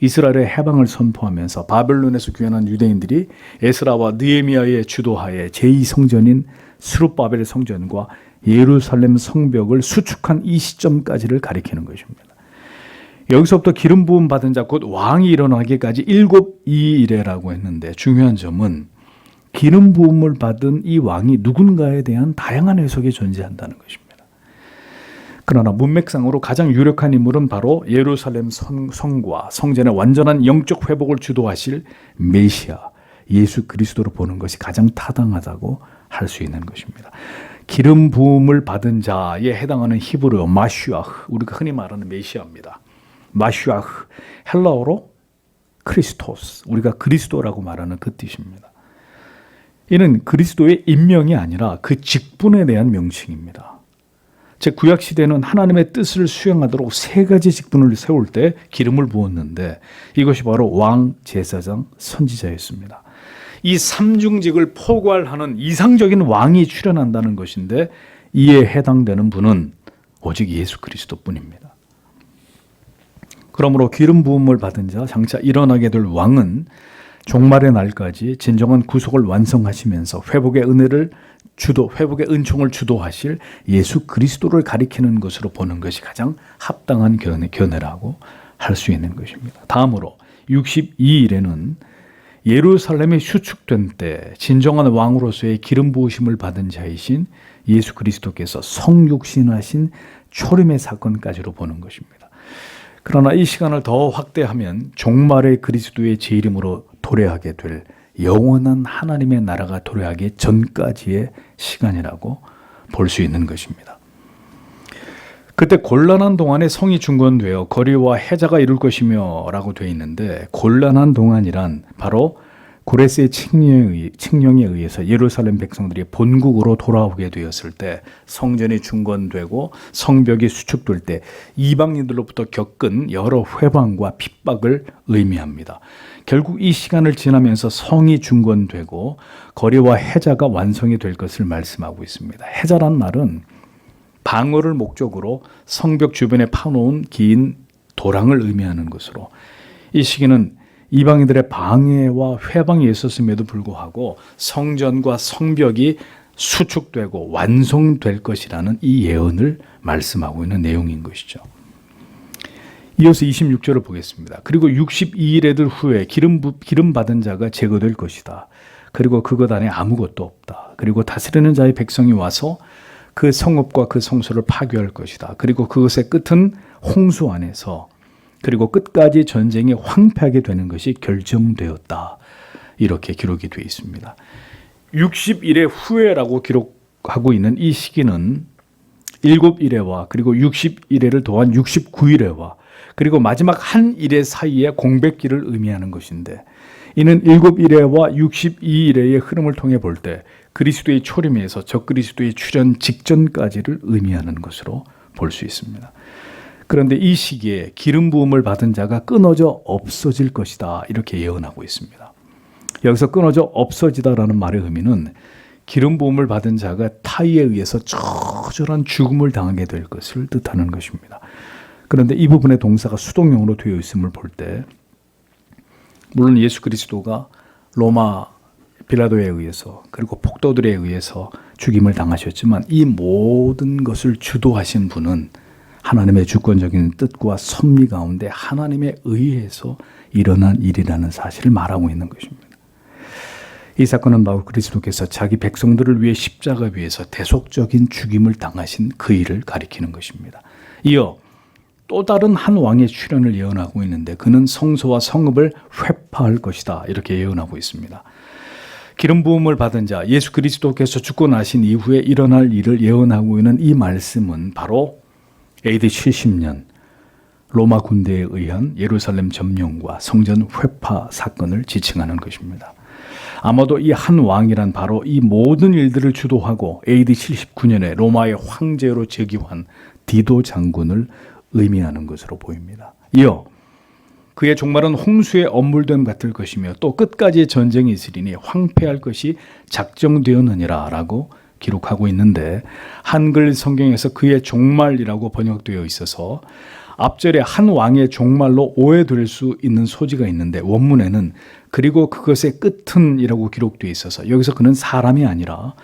이스라엘의 해방을 선포하면서 바벨론에서 귀환한 유대인들이 에스라와 느헤미야의 주도하에 제2성전인 스룹바벨 성전과 예루살렘 성벽을 수축한 이 시점까지를 가리키는 것입니다. 여기서부터 기름 부음 받은 자 곧 왕이 일어나기까지 7이레라고 했는데 중요한 점은 기름 부음을 받은 이 왕이 누군가에 대한 다양한 해석이 존재한다는 것입니다. 그러나 문맥상으로 가장 유력한 인물은 바로 예루살렘 성과 성전의 완전한 영적 회복을 주도하실 메시아 예수 그리스도로 보는 것이 가장 타당하다고 할 수 있는 것입니다. 기름 부음을 받은 자에 해당하는 히브리어 마슈아흐, 우리가 흔히 말하는 메시아입니다. 마슈아흐, 헬라어로 크리스토스, 우리가 그리스도라고 말하는 그 뜻입니다. 이는 그리스도의 임명이 아니라 그 직분에 대한 명칭입니다. 즉 구약 시대는 하나님의 뜻을 수행하도록 3가지 직분을 세울 때 기름을 부었는데 이것이 바로 왕, 제사장, 선지자였습니다. 이 3중직을 포괄하는 이상적인 왕이 출현한다는 것인데 이에 해당되는 분은 오직 예수 그리스도뿐입니다. 그러므로 기름 부음을 받은 자 장차 일어나게 될 왕은 종말의 날까지 진정한 구속을 완성하시면서 회복의 은총을 주도하실 예수 그리스도를 가리키는 것으로 보는 것이 가장 합당한 견해라고 할 수 있는 것입니다. 다음으로 62일에는 예루살렘이 수축된 때 진정한 왕으로서의 기름 부으심을 받은 자이신 예수 그리스도께서 성육신하신 초림의 사건까지로 보는 것입니다. 그러나 이 시간을 더 확대하면 종말의 그리스도의 재림으로 도래하게 될 영원한 하나님의 나라가 도래하기 전까지의 시간이라고 볼 수 있는 것입니다. 그때 곤란한 동안에 성이 중건되어 거리와 해자가 이룰 것이며 라고 되어 있는데 곤란한 동안이란 바로 고레스의 칙령에 의해서 예루살렘 백성들이 본국으로 돌아오게 되었을 때, 성전이 중건되고 성벽이 수축될 때 이방인들로부터 겪은 여러 회방과 핍박을 의미합니다. 결국 이 시간을 지나면서 성이 중건되고 거리와 해자가 완성이 될 것을 말씀하고 있습니다. 해자란 말은 방어를 목적으로 성벽 주변에 파놓은 긴 도랑을 의미하는 것으로, 이 시기는 이방인들의 방해와 회방이 있었음에도 불구하고 성전과 성벽이 수축되고 완성될 것이라는 이 예언을 말씀하고 있는 내용인 것이죠. 이어서 26절을 보겠습니다. 그리고 62일에들 후에 기름 받은 자가 제거될 것이다. 그리고 그것 안에 아무것도 없다. 그리고 다스리는 자의 백성이 와서 그 성읍과 그 성소를 파괴할 것이다. 그리고 그것의 끝은 홍수 안에서, 그리고 끝까지 전쟁이 황폐하게 되는 것이 결정되었다. 이렇게 기록이 되어 있습니다. 60일의 후회라고 기록하고 있는 이 시기는 7일회와 그리고 60일회를 더한 69일회와 그리고 마지막 한 일회 사이의 공백기를 의미하는 것인데, 이는 7일회와 62일회의 흐름을 통해 볼 때 그리스도의 초림에서 적그리스도의 출현 직전까지를 의미하는 것으로 볼 수 있습니다. 그런데 이 시기에 기름 부음을 받은 자가 끊어져 없어질 것이다. 이렇게 예언하고 있습니다. 여기서 끊어져 없어지다라는 말의 의미는 기름 부음을 받은 자가 타의에 의해서 처절한 죽음을 당하게 될 것을 뜻하는 것입니다. 그런데 이 부분의 동사가 수동형으로 되어 있음을 볼 때, 물론 예수 그리스도가 로마 빌라도에 의해서 그리고 폭도들에 의해서 죽임을 당하셨지만 이 모든 것을 주도하신 분은 하나님의 주권적인 뜻과 섭리 가운데 하나님에 의해서 일어난 일이라는 사실을 말하고 있는 것입니다. 이 사건은 바로 그리스도께서 자기 백성들을 위해 십자가 위에서 대속적인 죽임을 당하신 그 일을 가리키는 것입니다. 이어 또 다른 한 왕의 출현을 예언하고 있는데, 그는 성소와 성읍을 회파할 것이다. 이렇게 예언하고 있습니다. 기름 부음을 받은 자, 예수 그리스도께서 죽고 나신 이후에 일어날 일을 예언하고 있는 이 말씀은 바로 AD 70년 로마 군대에 의한 예루살렘 점령과 성전 회파 사건을 지칭하는 것입니다. 아마도 이 한 왕이란 바로 이 모든 일들을 주도하고 AD 79년에 로마의 황제로 즉위한 디도 장군을 의미하는 것으로 보입니다. 이어 그의 종말은 홍수에 엄물됨 같을 것이며 또 끝까지 전쟁이 있으리니 황폐할 것이 작정되었느니라 라고 기록하고 있는데, 한글 성경에서 그의 종말이라고 번역되어 있어서 앞절에 한 왕의 종말로 오해될 수 있는 소지가 있는데, 원문에는 그리고 그것의 끝은 이라고 기록되어 있어서 여기서 그는 사람이 아니라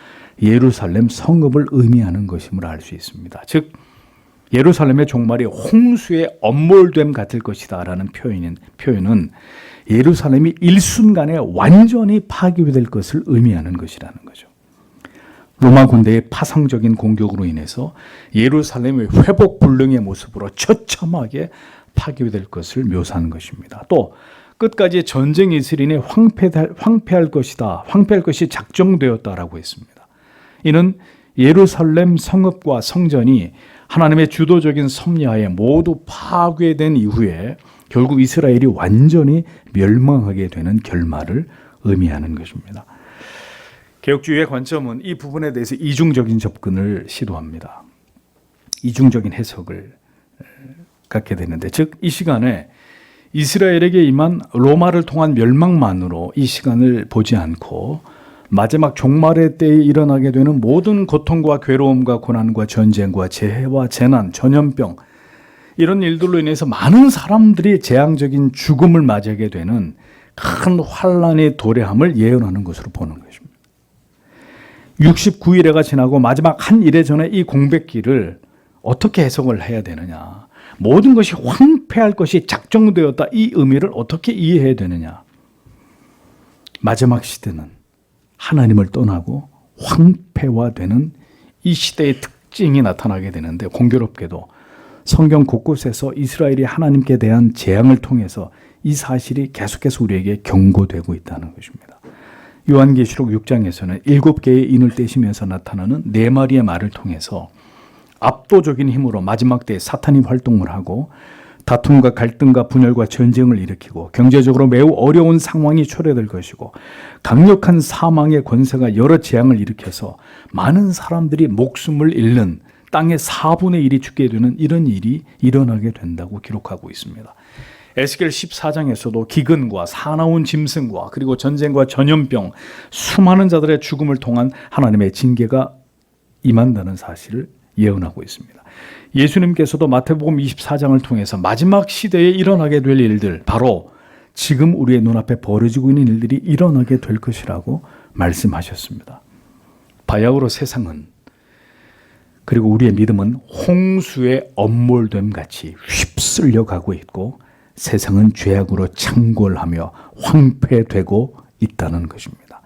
예루살렘 성읍을 의미하는 것임을 알 수 있습니다. 즉 예루살렘의 종말이 홍수에 엄몰됨 같을 것이다 라는 표현은 예루살렘이 일순간에 완전히 파괴될 것을 의미하는 것이라는 거죠. 로마 군대의 파상적인 공격으로 인해서 예루살렘의 회복 불능의 모습으로 처참하게 파괴될 것을 묘사한 것입니다. 또 끝까지 전쟁이 있으리니 황폐할 것이다. 황폐할 것이 작정되었다라고 했습니다. 이는 예루살렘 성읍과 성전이 하나님의 주도적인 섭리하에 모두 파괴된 이후에 결국 이스라엘이 완전히 멸망하게 되는 결말을 의미하는 것입니다. 개혁주의의 관점은 이 부분에 대해서 이중적인 접근을 시도합니다. 이중적인 해석을 갖게 되는데, 즉 이 시간에 이스라엘에게 임한 로마를 통한 멸망만으로 이 시간을 보지 않고 마지막 종말의 때에 일어나게 되는 모든 고통과 괴로움과 고난과 전쟁과 재해와 재난, 전염병, 이런 일들로 인해서 많은 사람들이 재앙적인 죽음을 맞이하게 되는 큰 환란의 도래함을 예언하는 것으로 보는 것입니다. 69일회가 지나고 마지막 한 일회 전에 이 공백기를 어떻게 해석을 해야 되느냐, 모든 것이 황폐할 것이 작정되었다, 이 의미를 어떻게 이해해야 되느냐. 마지막 시대는 하나님을 떠나고 황폐화되는 이 시대의 특징이 나타나게 되는데, 공교롭게도 성경 곳곳에서 이스라엘이 하나님께 대한 재앙을 통해서 이 사실이 계속해서 우리에게 경고되고 있다는 것입니다. 요한계시록 6장에서는 7개의 인을 떼시면서 나타나는 4마리의 말을 통해서 압도적인 힘으로 마지막 때에 사탄이 활동을 하고 다툼과 갈등과 분열과 전쟁을 일으키고 경제적으로 매우 어려운 상황이 초래될 것이고 강력한 사망의 권세가 여러 재앙을 일으켜서 많은 사람들이 목숨을 잃는 땅의 4분의 1이 죽게 되는 이런 일이 일어나게 된다고 기록하고 있습니다. 에스겔 14장에서도 기근과 사나운 짐승과 그리고 전쟁과 전염병, 수많은 자들의 죽음을 통한 하나님의 징계가 임한다는 사실을 예언하고 있습니다. 예수님께서도 마태복음 24장을 통해서 마지막 시대에 일어나게 될 일들, 바로 지금 우리의 눈앞에 벌어지고 있는 일들이 일어나게 될 것이라고 말씀하셨습니다. 바야흐로 세상은, 그리고 우리의 믿음은 홍수의 엄몰됨 같이 휩쓸려 가고 있고 세상은 죄악으로 창궐하며 황폐되고 있다는 것입니다.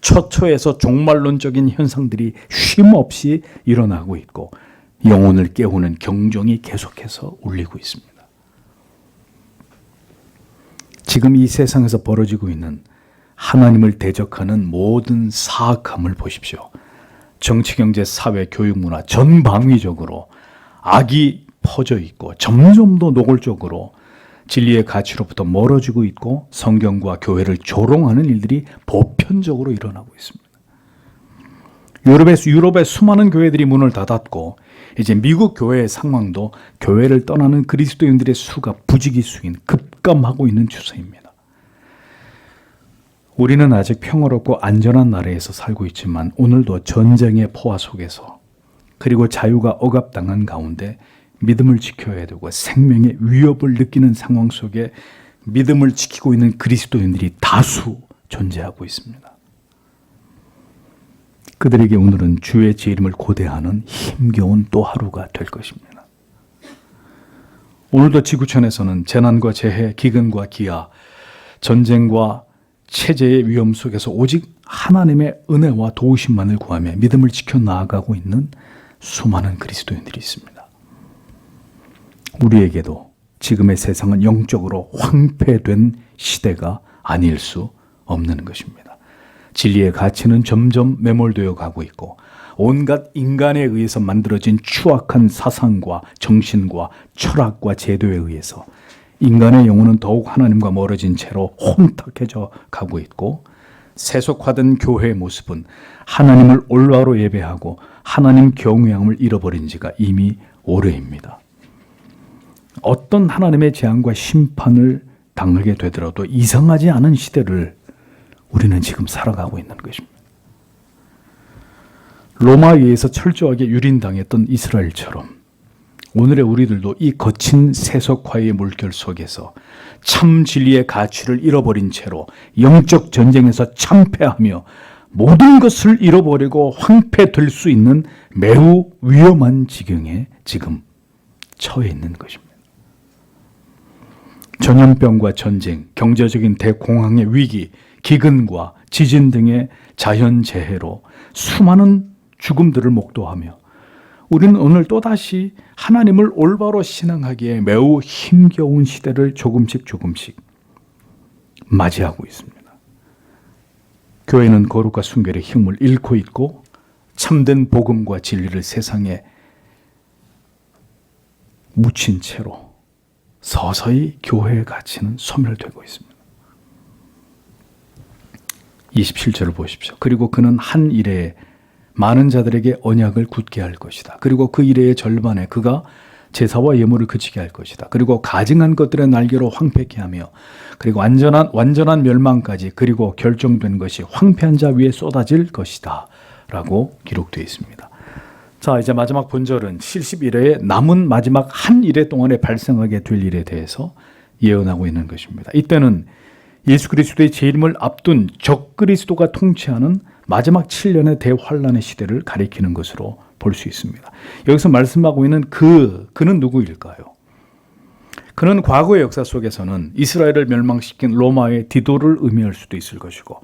처처에서 종말론적인 현상들이 쉼없이 일어나고 있고 영혼을 깨우는 경종이 계속해서 울리고 있습니다. 지금 이 세상에서 벌어지고 있는 하나님을 대적하는 모든 사악함을 보십시오. 정치, 경제, 사회, 교육, 문화 전방위적으로 악이 퍼져 있고 점점 더 노골적으로 진리의 가치로부터 멀어지고 있고 성경과 교회를 조롱하는 일들이 보편적으로 일어나고 있습니다. 유럽의 수많은 교회들이 문을 닫았고 이제 미국 교회의 상황도 교회를 떠나는 그리스도인들의 수가 부지기수인 급감하고 있는 추세입니다. 우리는 아직 평화롭고 안전한 나라에서 살고 있지만 오늘도 전쟁의 포화 속에서 그리고 자유가 억압당한 가운데 믿음을 지켜야 되고 생명의 위협을 느끼는 상황 속에 믿음을 지키고 있는 그리스도인들이 다수 존재하고 있습니다. 그들에게 오늘은 주의 재림을 고대하는 힘겨운 또 하루가 될 것입니다. 오늘도 지구촌에서는 재난과 재해, 기근과 기아, 전쟁과 체제의 위험 속에서 오직 하나님의 은혜와 도우심만을 구하며 믿음을 지켜 나아가고 있는 수많은 그리스도인들이 있습니다. 우리에게도 지금의 세상은 영적으로 황폐된 시대가 아닐 수 없는 것입니다. 진리의 가치는 점점 매몰되어 가고 있고 온갖 인간에 의해서 만들어진 추악한 사상과 정신과 철학과 제도에 의해서 인간의 영혼은 더욱 하나님과 멀어진 채로 혼탁해져 가고 있고 세속화된 교회의 모습은 하나님을 올바로 예배하고 하나님 경외함을 잃어버린 지가 이미 오래입니다. 어떤 하나님의 재앙과 심판을 당하게 되더라도 이상하지 않은 시대를 우리는 지금 살아가고 있는 것입니다. 로마에 의해서 철저하게 유린당했던 이스라엘처럼 오늘의 우리들도 이 거친 세속화의 물결 속에서 참 진리의 가치를 잃어버린 채로 영적 전쟁에서 참패하며 모든 것을 잃어버리고 황폐될 수 있는 매우 위험한 지경에 지금 처해 있는 것입니다. 전염병과 전쟁, 경제적인 대공황의 위기, 기근과 지진 등의 자연재해로 수많은 죽음들을 목도하며 우리는 오늘 또다시 하나님을 올바로 신앙하기에 매우 힘겨운 시대를 조금씩 맞이하고 있습니다. 교회는 거룩과 순결의 힘을 잃고 있고 참된 복음과 진리를 세상에 묻힌 채로 서서히 교회의 가치는 소멸되고 있습니다. 27절을 보십시오. 그리고 그는 한 일에 많은 자들에게 언약을 굳게 할 것이다. 그리고 그 일의 절반에 그가 제사와 예물을 그치게 할 것이다. 그리고 가증한 것들의 날개로 황폐케 하며 그리고 완전한 멸망까지 그리고 결정된 것이 황폐한 자 위에 쏟아질 것이다. 라고 기록되어 있습니다. 자, 이제 마지막 본절은 71회의 남은 마지막 한 일회 동안에 발생하게 될 일에 대해서 예언하고 있는 것입니다. 이때는 예수 그리스도의 재림을 앞둔 적그리스도가 통치하는 마지막 7년의 대환란의 시대를 가리키는 것으로 볼 수 있습니다. 여기서 말씀하고 있는 그는 누구일까요? 그는 과거의 역사 속에서는 이스라엘을 멸망시킨 로마의 디도를 의미할 수도 있을 것이고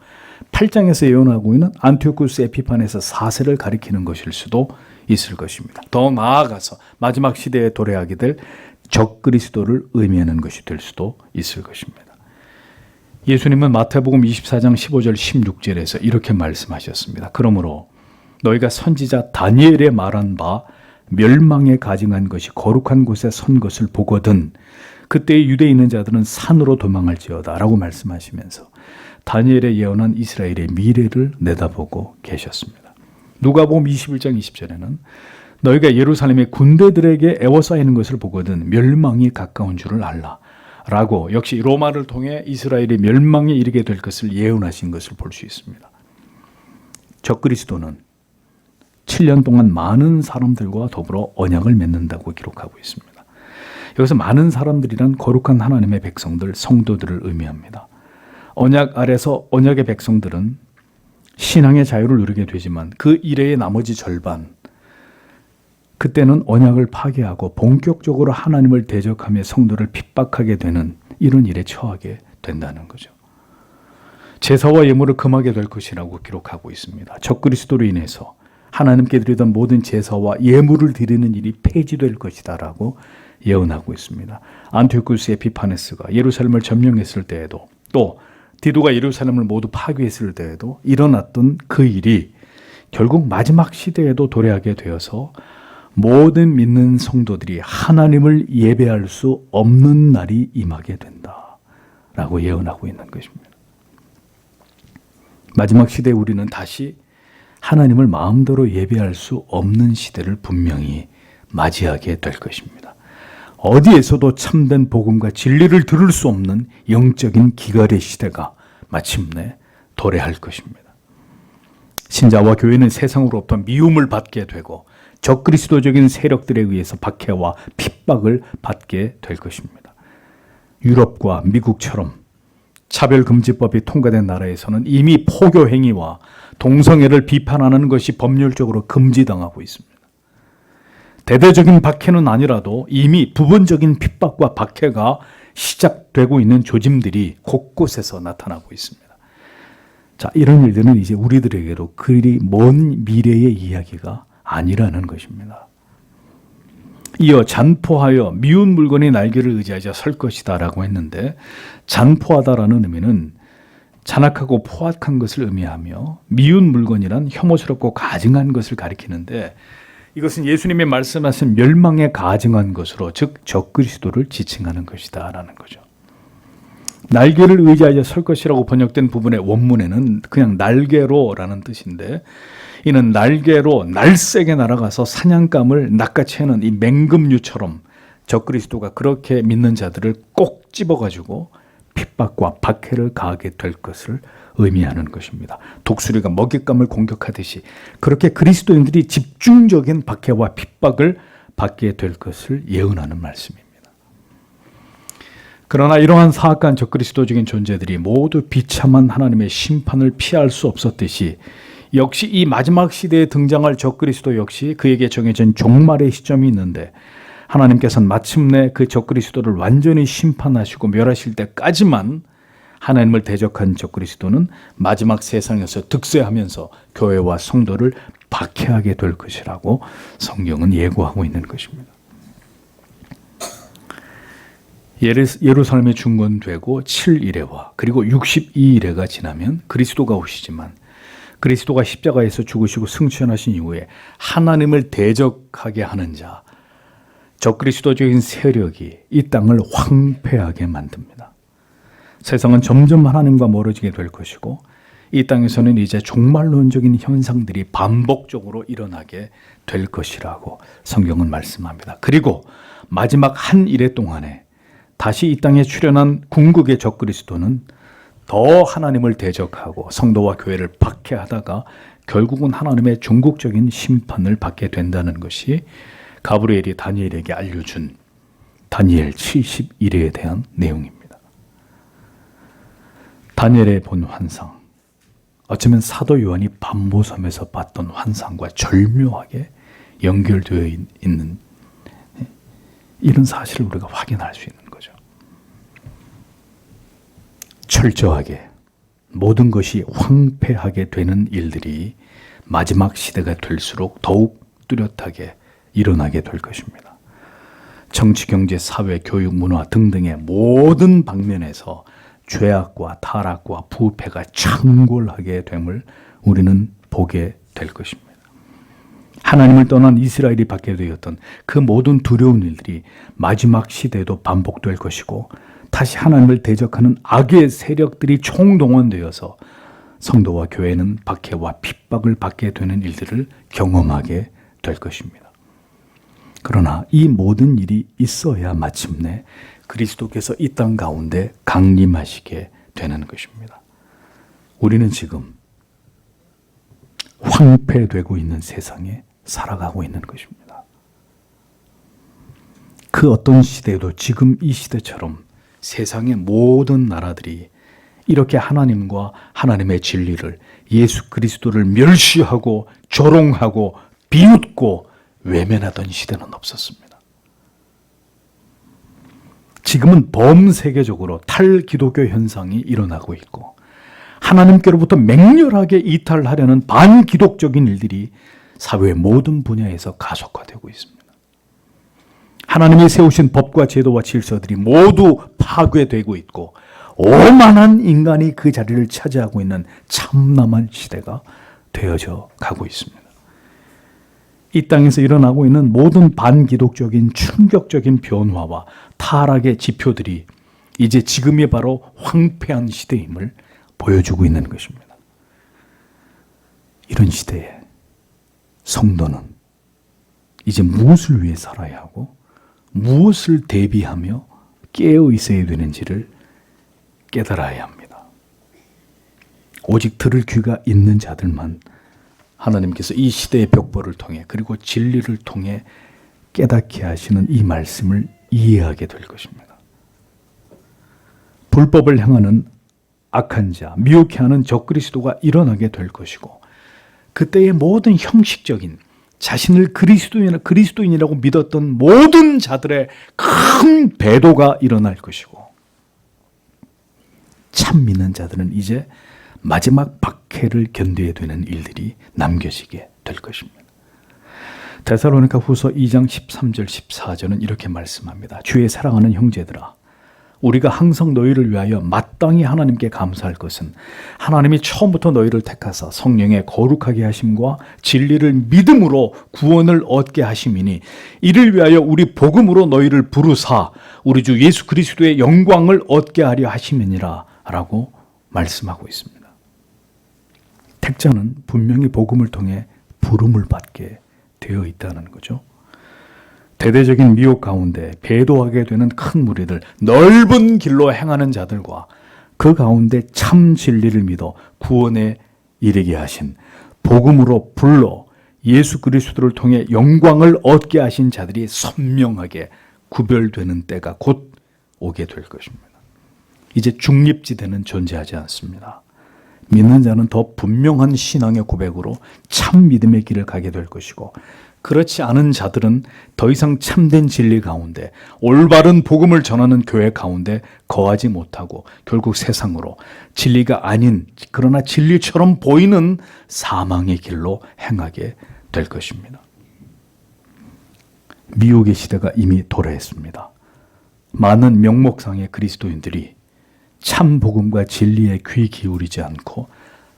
8장에서 예언하고 있는 안티오쿠스 에피파네스 4세를 가리키는 것일 수도 있을 것입니다. 더 나아가서 마지막 시대에 도래하게 될 적그리스도를 의미하는 것이 될 수도 있을 것입니다. 예수님은 마태복음 24장 15절 16절에서 이렇게 말씀하셨습니다. 그러므로 너희가 선지자 다니엘의 말한 바 멸망에 가증한 것이 거룩한 곳에 선 것을 보거든 그때 유대에 있는 자들은 산으로 도망할지어다 라고 말씀하시면서 다니엘의 예언한 이스라엘의 미래를 내다보고 계셨습니다. 누가복음 21장 20절에는 너희가 예루살렘의 군대들에게 애워싸이는 것을 보거든 멸망이 가까운 줄을 알라 라고 역시 로마를 통해 이스라엘의 멸망에 이르게 될 것을 예언하신 것을 볼 수 있습니다. 적그리스도는 7년 동안 많은 사람들과 더불어 언약을 맺는다고 기록하고 있습니다. 여기서 많은 사람들이란 거룩한 하나님의 백성들, 성도들을 의미합니다. 언약 아래서 언약의 백성들은 신앙의 자유를 누리게 되지만 그 이래의 나머지 절반, 그때는 언약을 파괴하고 본격적으로 하나님을 대적하며 성도를 핍박하게 되는 이런 일에 처하게 된다는 거죠. 제사와 예물을 금하게 될 것이라고 기록하고 있습니다. 적그리스도로 인해서 하나님께 드리던 모든 제사와 예물을 드리는 일이 폐지될 것이다 라고 예언하고 있습니다. 안티오쿠스 에피파네스가 예루살렘을 점령했을 때에도 또 디도가 예루살렘을 모두 파괴했을 때에도 일어났던 그 일이 결국 마지막 시대에도 도래하게 되어서 모든 믿는 성도들이 하나님을 예배할 수 없는 날이 임하게 된다라고 예언하고 있는 것입니다. 마지막 시대에 우리는 다시 하나님을 마음대로 예배할 수 없는 시대를 분명히 맞이하게 될 것입니다. 어디에서도 참된 복음과 진리를 들을 수 없는 영적인 기갈의 시대가 마침내 도래할 것입니다. 신자와 교회는 세상으로부터 미움을 받게 되고 적그리스도적인 세력들에 의해서 박해와 핍박을 받게 될 것입니다. 유럽과 미국처럼 차별금지법이 통과된 나라에서는 이미 포교 행위와 동성애를 비판하는 것이 법률적으로 금지당하고 있습니다. 대대적인 박해는 아니라도 이미 부분적인 핍박과 박해가 시작되고 있는 조짐들이 곳곳에서 나타나고 있습니다. 자, 이런 일들은 이제 우리들에게도 그리 먼 미래의 이야기가 아니라는 것입니다. 이어 잔포하여 미운 물건의 날개를 의지하자 설 것이다 라고 했는데, 잔포하다라는 의미는 잔악하고 포악한 것을 의미하며 미운 물건이란 혐오스럽고 가증한 것을 가리키는데, 이것은 예수님의 말씀하신 멸망에 가증한 것으로, 즉 적그리스도를 지칭하는 것이다 라는 거죠. 날개를 의지하여 설 것이라고 번역된 부분의 원문에는 그냥 날개로라는 뜻인데, 이는 날개로 날쌔게 날아가서 사냥감을 낚아채는 이 맹금류처럼 적그리스도가 그렇게 믿는 자들을 꼭 집어가지고 핍박과 박해를 가하게 될 것을 의미하는 것입니다. 독수리가 먹잇감을 공격하듯이 그렇게 그리스도인들이 집중적인 박해와 핍박을 받게 될 것을 예언하는 말씀입니다. 그러나 이러한 사악한 적그리스도적인 존재들이 모두 비참한 하나님의 심판을 피할 수 없었듯이, 역시 이 마지막 시대에 등장할 적그리스도 역시 그에게 정해진 종말의 시점이 있는데, 하나님께서는 마침내 그 적그리스도를 완전히 심판하시고 멸하실 때까지만 하나님을 대적한 적그리스도는 마지막 세상에서 득세하면서 교회와 성도를 박해하게 될 것이라고 성경은 예고하고 있는 것입니다. 예루살렘이 중건되고 7일회와 그리고 62일회가 지나면 그리스도가 오시지만, 그리스도가 십자가에서 죽으시고 승천하신 이후에 하나님을 대적하게 하는 자, 적그리스도적인 세력이 이 땅을 황폐하게 만듭니다. 세상은 점점 하나님과 멀어지게 될 것이고, 이 땅에서는 이제 종말론적인 현상들이 반복적으로 일어나게 될 것이라고 성경은 말씀합니다. 그리고 마지막 한 일회 동안에 다시 이 땅에 출현한 궁극의 적그리스도는 더 하나님을 대적하고 성도와 교회를 박해하다가 결국은 하나님의 종국적인 심판을 받게 된다는 것이 가브리엘이 다니엘에게 알려준 다니엘 71회에 대한 내용입니다. 다니엘의 본 환상, 어쩌면 사도 요한이 반모섬에서 봤던 환상과 절묘하게 연결되어 있는 이런 사실을 우리가 확인할 수 있는 거죠. 철저하게 모든 것이 황폐하게 되는 일들이 마지막 시대가 될수록 더욱 뚜렷하게 일어나게 될 것입니다. 정치, 경제, 사회, 교육, 문화 등등의 모든 방면에서 죄악과 타락과 부패가 창궐하게 됨을 우리는 보게 될 것입니다. 하나님을 떠난 이스라엘이 받게 되었던 그 모든 두려운 일들이 마지막 시대에도 반복될 것이고, 다시 하나님을 대적하는 악의 세력들이 총동원되어서 성도와 교회는 박해와 핍박을 받게 되는 일들을 경험하게 될 것입니다. 그러나 이 모든 일이 있어야 마침내 그리스도께서 이 땅 가운데 강림하시게 되는 것입니다. 우리는 지금 황폐되고 있는 세상에 살아가고 있는 것입니다. 그 어떤 시대도 지금 이 시대처럼 세상의 모든 나라들이 이렇게 하나님과 하나님의 진리를, 예수 그리스도를 멸시하고 조롱하고 비웃고 외면하던 시대는 없었습니다. 지금은 범세계적으로 탈기독교 현상이 일어나고 있고, 하나님께로부터 맹렬하게 이탈하려는 반기독적인 일들이 사회의 모든 분야에서 가속화되고 있습니다. 하나님이 세우신 법과 제도와 질서들이 모두 파괴되고 있고, 오만한 인간이 그 자리를 차지하고 있는 참담한 시대가 되어져 가고 있습니다. 이 땅에서 일어나고 있는 모든 반기독적인 충격적인 변화와 타락의 지표들이 이제 지금이 바로 황폐한 시대임을 보여주고 있는 것입니다. 이런 시대에 성도는 이제 무엇을 위해 살아야 하고 무엇을 대비하며 깨어 있어야 되는지를 깨달아야 합니다. 오직 들을 귀가 있는 자들만 하나님께서 이 시대의 벽보를 통해, 그리고 진리를 통해 깨닫게 하시는 이 말씀을 이해하게 될 것입니다. 불법을 향하는 악한 자, 미혹해 하는 적그리스도가 일어나게 될 것이고, 그때의 모든 형식적인 자신을 그리스도인이라고 믿었던 모든 자들의 큰 배도가 일어날 것이고, 참 믿는 자들은 이제 마지막 박해를 견뎌야 되는 일들이 남겨지게 될 것입니다. 데살로니가 후서 2장 13절 14절은 이렇게 말씀합니다. 주의 사랑하는 형제들아, 우리가 항상 너희를 위하여 마땅히 하나님께 감사할 것은 하나님이 처음부터 너희를 택하사 성령의 거룩하게 하심과 진리를 믿음으로 구원을 얻게 하심이니, 이를 위하여 우리 복음으로 너희를 부르사 우리 주 예수 그리스도의 영광을 얻게 하려 하심이니라 라고 말씀하고 있습니다. 택자는 분명히 복음을 통해 부름을 받게 되어 있다는 거죠. 대대적인 미혹 가운데 배도하게 되는 큰 무리들, 넓은 길로 행하는 자들과 그 가운데 참 진리를 믿어 구원에 이르게 하신, 복음으로 불러 예수 그리스도를 통해 영광을 얻게 하신 자들이 선명하게 구별되는 때가 곧 오게 될 것입니다. 이제 중립지대는 존재하지 않습니다. 믿는 자는 더 분명한 신앙의 고백으로 참 믿음의 길을 가게 될 것이고, 그렇지 않은 자들은 더 이상 참된 진리 가운데, 올바른 복음을 전하는 교회 가운데 거하지 못하고 결국 세상으로, 진리가 아닌 그러나 진리처럼 보이는 사망의 길로 행하게 될 것입니다. 미혹의 시대가 이미 도래했습니다. 많은 명목상의 그리스도인들이 참 복음과 진리에 귀 기울이지 않고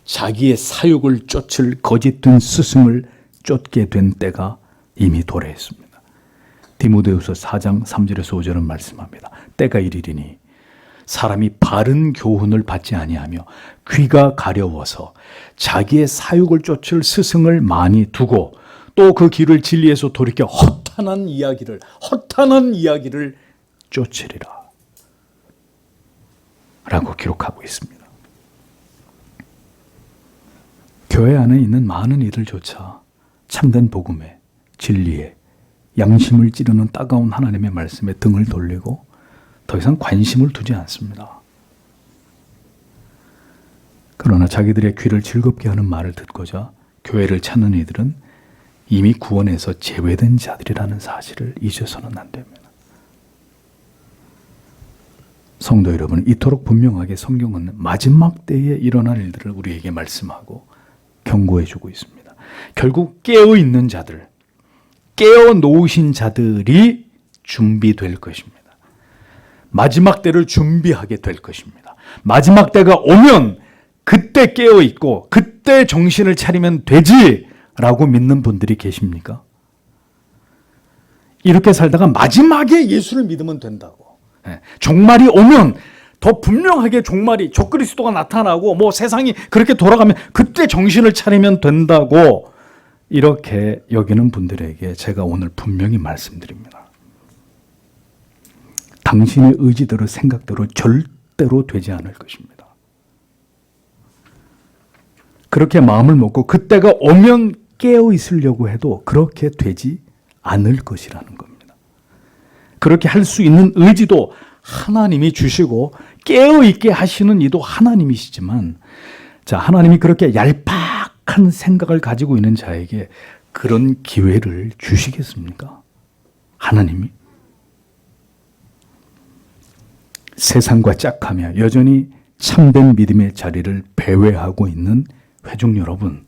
자기의 사욕을 쫓을 거짓된 스승을 쫓게 된 때가 이미 도래했습니다. 디모데후서 4장 3절에서 5절은 말씀합니다. 때가 이르리니 사람이 바른 교훈을 받지 아니하며 귀가 가려워서 자기의 사욕을 쫓을 스승을 많이 두고 또 그 길을 진리에서 돌이켜 허탄한 이야기를 쫓으리라 라고 기록하고 있습니다. 교회 안에 있는 많은 이들조차 참된 복음에, 진리에, 양심을 찌르는 따가운 하나님의 말씀에 등을 돌리고 더 이상 관심을 두지 않습니다. 그러나 자기들의 귀를 즐겁게 하는 말을 듣고자 교회를 찾는 이들은 이미 구원에서 제외된 자들이라는 사실을 잊어서는 안 됩니다. 성도 여러분, 이토록 분명하게 성경은 마지막 때에 일어날 일들을 우리에게 말씀하고 경고해 주고 있습니다. 결국 깨어있는 자들, 깨어 놓으신 자들이 준비될 것입니다. 마지막 때를 준비하게 될 것입니다. 마지막 때가 오면 그때 깨어있고 그때 정신을 차리면 되지 라고 믿는 분들이 계십니까? 이렇게 살다가 마지막에 예수를 믿으면 된다고. 종말이 오면 더 분명하게 종말이 적그리스도가 나타나고 뭐 세상이 그렇게 돌아가면 그때 정신을 차리면 된다고 이렇게 여기는 분들에게 제가 오늘 분명히 말씀드립니다. 당신의 의지대로 생각대로 절대로 되지 않을 것입니다. 그렇게 마음을 먹고 그때가 오면 깨어 있으려고 해도 그렇게 되지 않을 것이라는 겁니다. 그렇게 할 수 있는 의지도 하나님이 주시고 깨어있게 하시는 이도 하나님이시지만, 자, 하나님이 그렇게 얄팍한 생각을 가지고 있는 자에게 그런 기회를 주시겠습니까? 하나님이? 세상과 짝하며 여전히 참된 믿음의 자리를 배회하고 있는 회중 여러분,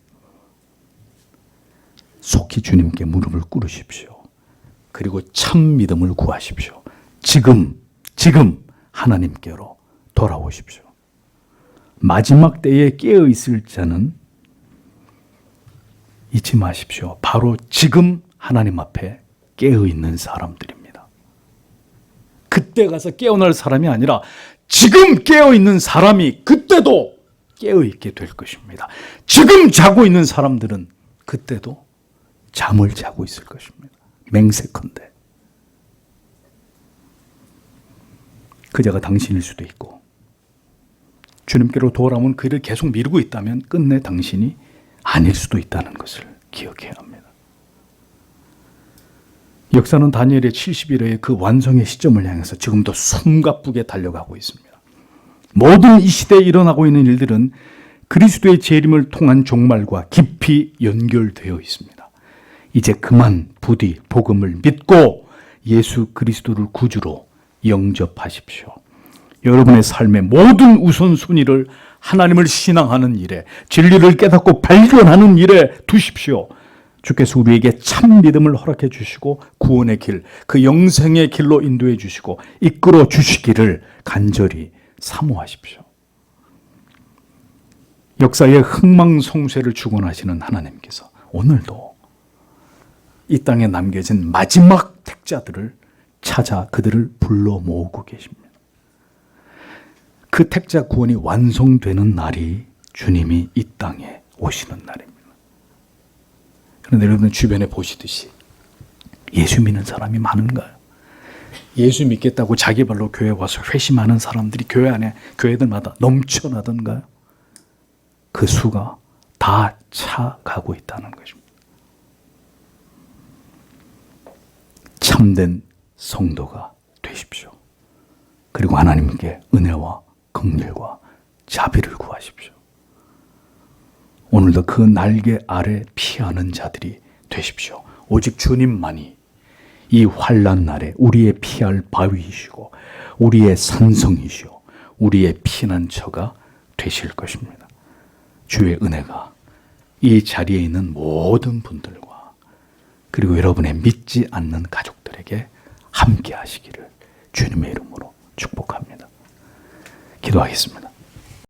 속히 주님께 무릎을 꿇으십시오. 그리고 참 믿음을 구하십시오. 지금 하나님께로 돌아오십시오. 마지막 때에 깨어 있을 자는 잊지 마십시오. 바로 지금 하나님 앞에 깨어 있는 사람들입니다. 그때 가서 깨어날 사람이 아니라 지금 깨어 있는 사람이 그때도 깨어 있게 될 것입니다. 지금 자고 있는 사람들은 그때도 잠을 자고 있을 것입니다. 맹세컨대. 그자가 당신일 수도 있고, 주님께로 돌아오면 그 일을 계속 미루고 있다면 끝내 당신이 아닐 수도 있다는 것을 기억해야 합니다. 역사는 다니엘의 70일의 그 완성의 시점을 향해서 지금도 숨가쁘게 달려가고 있습니다. 모든 이 시대에 일어나고 있는 일들은 그리스도의 재림을 통한 종말과 깊이 연결되어 있습니다. 이제 그만 부디 복음을 믿고 예수 그리스도를 구주로 영접하십시오. 여러분의 삶의 모든 우선순위를 하나님을 신앙하는 일에, 진리를 깨닫고 발견하는 일에 두십시오. 주께서 우리에게 참 믿음을 허락해 주시고 구원의 길, 그 영생의 길로 인도해 주시고 이끌어 주시기를 간절히 사모하십시오. 역사의 흥망성쇠를 주관하시는 하나님께서 오늘도 이 땅에 남겨진 마지막 택자들을 찾아 그들을 불러 모으고 계십니다. 그 택자 구원이 완성되는 날이 주님이 이 땅에 오시는 날입니다. 그런데 여러분 주변에 보시듯이 예수 믿는 사람이 많은가요? 예수 믿겠다고 자기 발로 교회 와서 회심하는 사람들이 교회 안에 교회들마다 넘쳐나던가요? 그 수가 다 차가고 있다는 것입니다. 참된 성도가 되십시오. 그리고 하나님께 은혜와 긍휼과 자비를 구하십시오. 오늘도 그 날개 아래 피하는 자들이 되십시오. 오직 주님만이 이 환난 날에 우리의 피할 바위이시고 우리의 산성이시오 우리의 피난처가 되실 것입니다. 주의 은혜가 이 자리에 있는 모든 분들과 그리고 여러분의 믿지 않는 가족들에게 함께 하시기를 주님의 이름으로 축복합니다. 기도하겠습니다.